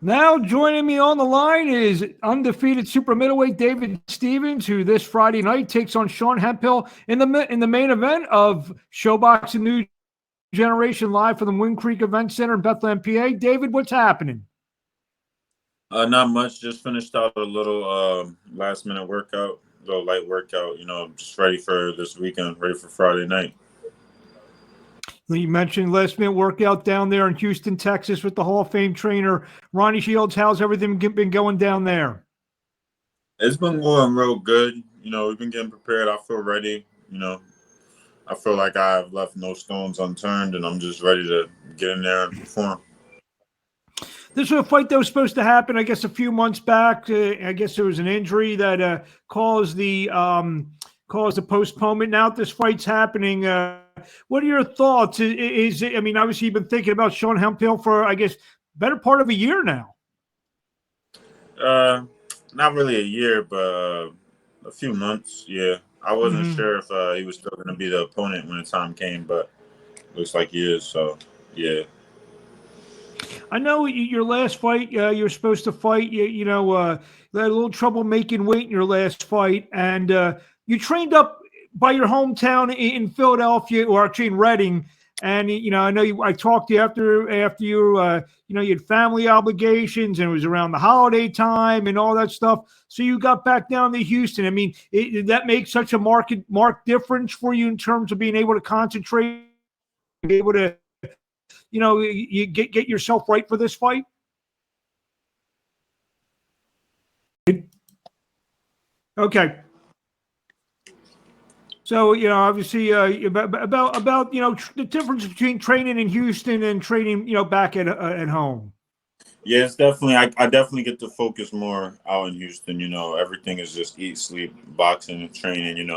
Now joining me on the line is undefeated super middleweight David Stevens, who this Friday night takes on Sean Hemphill in the main event of SHOBOX and New Generation live from the Wind Creek Event Center in Bethlehem, PA. David, what's happening? Not much. Just finished out a little last minute workout, a little light workout. Just ready for this weekend, ready for Friday night. You mentioned last minute workout down there in Houston, Texas with the Hall of Fame trainer, Ronnie Shields. How's everything been going down there? It's been going real good. We've been getting prepared. I feel ready. I feel like I've left no stones unturned, and I'm just ready to get in there and perform. This was a fight that was supposed to happen, I guess, a few months back. I guess there was an injury that caused the postponement. Now this fight's happening. What are your thoughts? Obviously you've been thinking about Sean Hemphill for, I guess, better part of a year now. Not really a year, but a few months. Yeah, I wasn't sure if he was still going to be the opponent when the time came, but looks like he is. So, yeah. I know your last fight, you're supposed to fight. You had a little trouble making weight in your last fight, and you trained up by your hometown in Philadelphia, or actually in Reading. And I know I talked to you after you you had family obligations, and it was around the holiday time and all that stuff. So you got back down to Houston. I mean, that makes such a marked difference for you in terms of being able to concentrate, be able to you get yourself right for this fight. Okay. So, obviously about the difference between training in Houston and training, back at home. Yeah, it's definitely, I definitely get to focus more out in Houston. Everything is just eat, sleep, boxing, and training.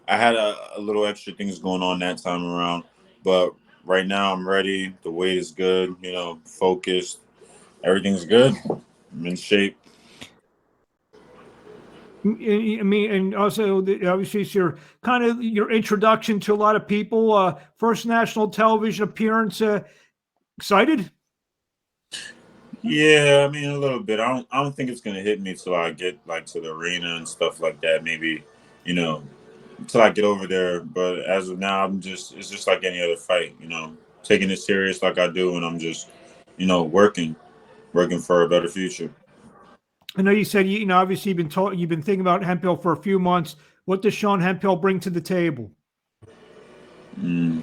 I had a little extra things going on that time around, but right now I'm ready. The weight is good, focused. Everything's good. I'm in shape. I mean, and also obviously it's your introduction to a lot of people. First national television appearance. Excited? Yeah, I mean a little bit. I don't think it's gonna hit me till I get to the arena and stuff like that. Maybe, until I get over there. But as of now, it's just like any other fight. Taking it serious like I do, and I'm just, working for a better future. I know you said obviously you've been thinking about Hemphill for a few months. What does Sean Hemphill bring to the table? Maybe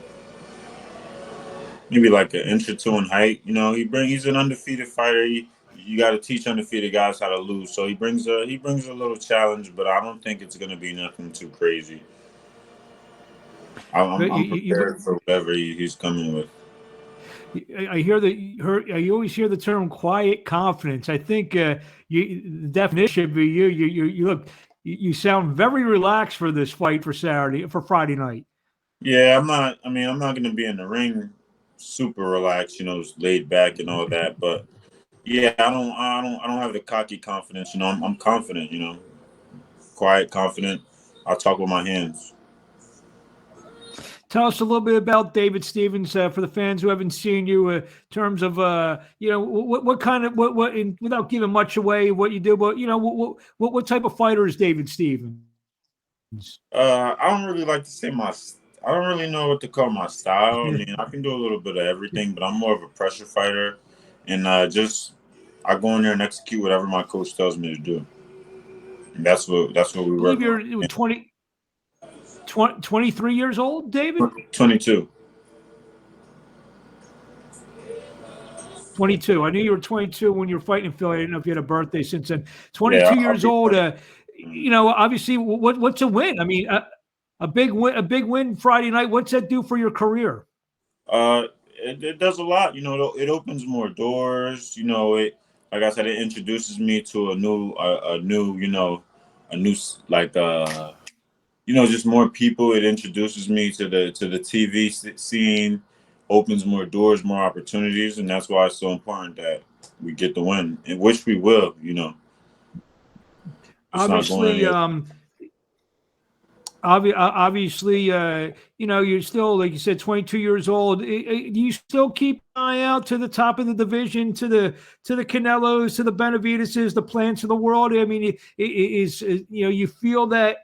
like an inch or two in height. He's an undefeated fighter. You got to teach undefeated guys how to lose. So he brings a little challenge, but I don't think it's going to be nothing too crazy. I'm prepared for whatever he's coming with. I always hear the term quiet confidence. I think the definition should be you sound very relaxed for this fight for Friday night. Yeah, I'm not going to be in the ring super relaxed, laid back and all that, but yeah, I don't have the cocky confidence, I'm confident, quiet, confident. I'll talk with my hands. Tell us a little bit about David Stevens for the fans who haven't seen you. In terms of what kind of without giving much away what you do, but what type of fighter is David Stevens? I don't really like to say I don't really know what to call my style. I mean, I can do a little bit of everything, but I'm more of a pressure fighter, and I go in there and execute whatever my coach tells me to do. And that's what we work on. You're 23 years old, David? 22. 22. I knew you were 22 when you were fighting in Philly. I didn't know if you had a birthday since then. 22 years old. Obviously, what's a win? I mean, a big win Friday night. What's that do for your career? It does a lot. It opens more doors. It, like I said, it introduces me to a new just more people. It introduces me to the TV scene, opens more doors, more opportunities, and that's why it's so important that we get the win, and which we will. Obviously, Obviously, you're still, like you said, 22 years old. Do you still keep an eye out to the top of the division, to the Canelos, to the Benavideses, the Plants of the world? I mean, you feel that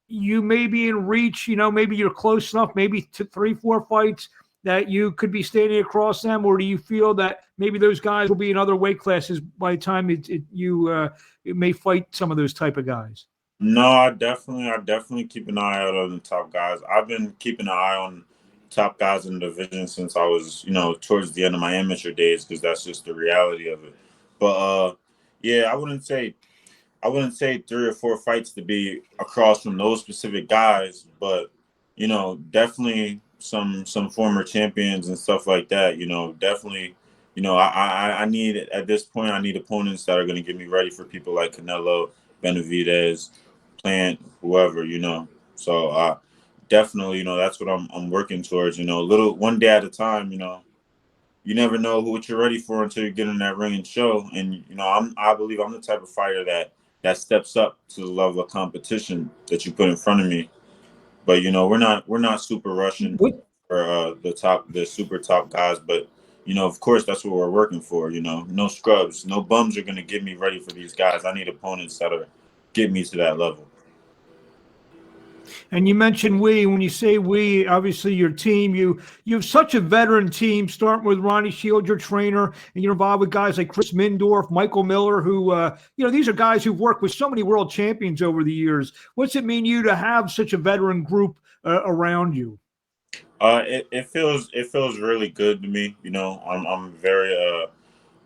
you may be in reach. Maybe you're close enough, maybe to 3-4 fights that you could be standing across them, or do you feel that maybe those guys will be in other weight classes by the time you may fight some of those type of guys? No, I definitely keep an eye out on the top guys. I've been keeping an eye on top guys in the division since I was, towards the end of my amateur days, because that's just the reality of it. But yeah, I wouldn't say 3 or 4 fights to be across from those specific guys, but definitely some former champions and stuff like that. Definitely. I need, at this point, I need opponents that are going to get me ready for people like Canelo, Benavidez, Plant, whoever. So definitely, that's what I'm working towards. Little one day at a time. You never know what you're ready for until you get in that ring and show. And I believe I'm the type of fighter that steps up to the level of competition that you put in front of me. But we're not super rushing for the super top guys. But of course, that's what we're working for. No scrubs, no bums are gonna get me ready for these guys. I need opponents that are get me to that level. And you mentioned we. When you say we, obviously your team, you have such a veteran team, starting with Ronnie Shield, your trainer, and you're involved with guys like Chris Mindorf, Michael Miller, who, these are guys who've worked with so many world champions over the years. What's it mean to you to have such a veteran group around you? It feels really good to me. I'm very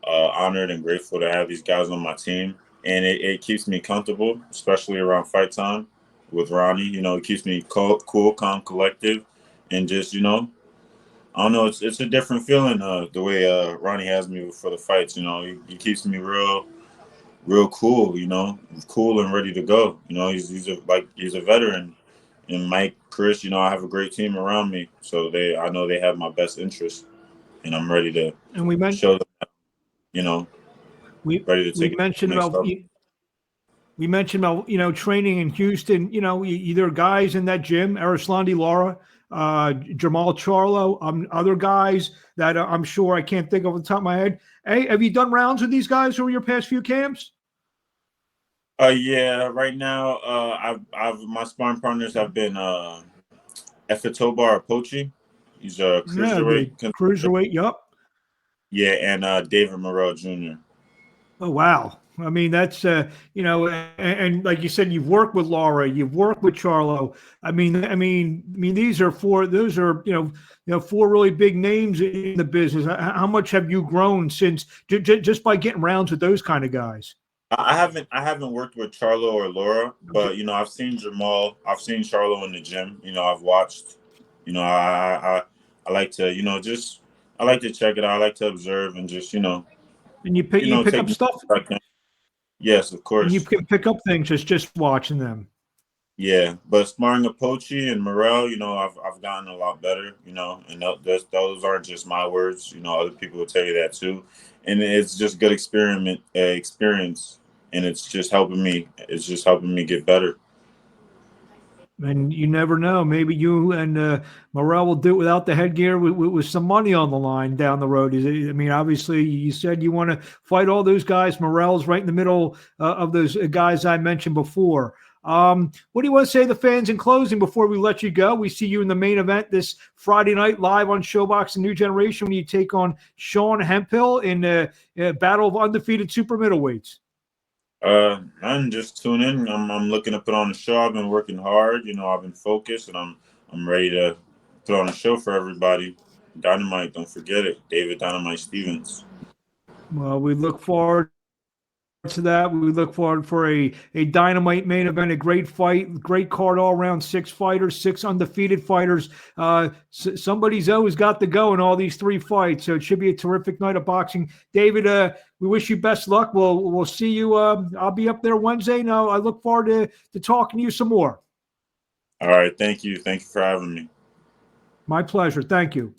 honored and grateful to have these guys on my team, and it keeps me comfortable, especially around fight time with Ronnie. It keeps me cool, calm, collective, and just I don't know. It's a different feeling the way Ronnie has me for the fights. He keeps me real cool. Cool and ready to go. He's a veteran. And Mike, Chris, I have a great team around me, so I know they have my best interest, and I'm ready to And we mentioned show them. Ready to we take it to mentioned the next about level. we mentioned about training in Houston. Either guys in that gym, Arislandi Lara, Jamal Charlo, other guys that I'm sure I can't think of off the top of my head. Hey, have you done rounds with these guys over your past few camps? Yeah. Right now, I've my sparring partners have been Efetobar Apochi. He's a Yeah, the cruiserweight. cruiserweight. Yup. Yeah, and David Morrell Jr. Oh wow! I mean, that's and like you said, you've worked with Laura, you've worked with Charlo. I mean, these are four. Those are four really big names in the business. How much have you grown since just by getting rounds with those kind of guys? I haven't worked with Charlo or Laura, but I've seen Jamal. I've seen Charlo in the gym. I've watched. I like to just I like to check it out. I like to observe and just And you pick take up notes stuff, if I can. Yes, of and you course. can pick up things just watching them. Yeah, but sparring Apochi and Morel, I've gotten a lot better, and those aren't just my words. Other people will tell you that too, and it's just good experience, and it's just helping me. It's just helping me get better. And you never know. Maybe you and Morel will do it without the headgear with some money on the line down the road. I mean, obviously, you said you want to fight all those guys. Morel's right in the middle of those guys I mentioned before. What do you want to say to the fans in closing before we let you go? We see you in the main event this Friday night live on SHOBOX and New Generation when you take on Sean Hemphill in a battle of undefeated super middleweights. I'm just tune in. I'm looking to put on a show. I've been working hard. I've been focused, and I'm ready to put on a show for everybody. Dynamite, don't forget it. David Dynamite Stevens. Well, we look forward to that. We look forward for a dynamite main event, a great fight, great card all around. 6 fighters, 6 undefeated fighters. Somebody's always got to go in all these 3 fights, so it should be a terrific night of boxing. David, we wish you best luck. We'll see you. I'll be up there Wednesday. Now I look forward to talking to you some more. All right, thank you for having me. My pleasure. Thank you.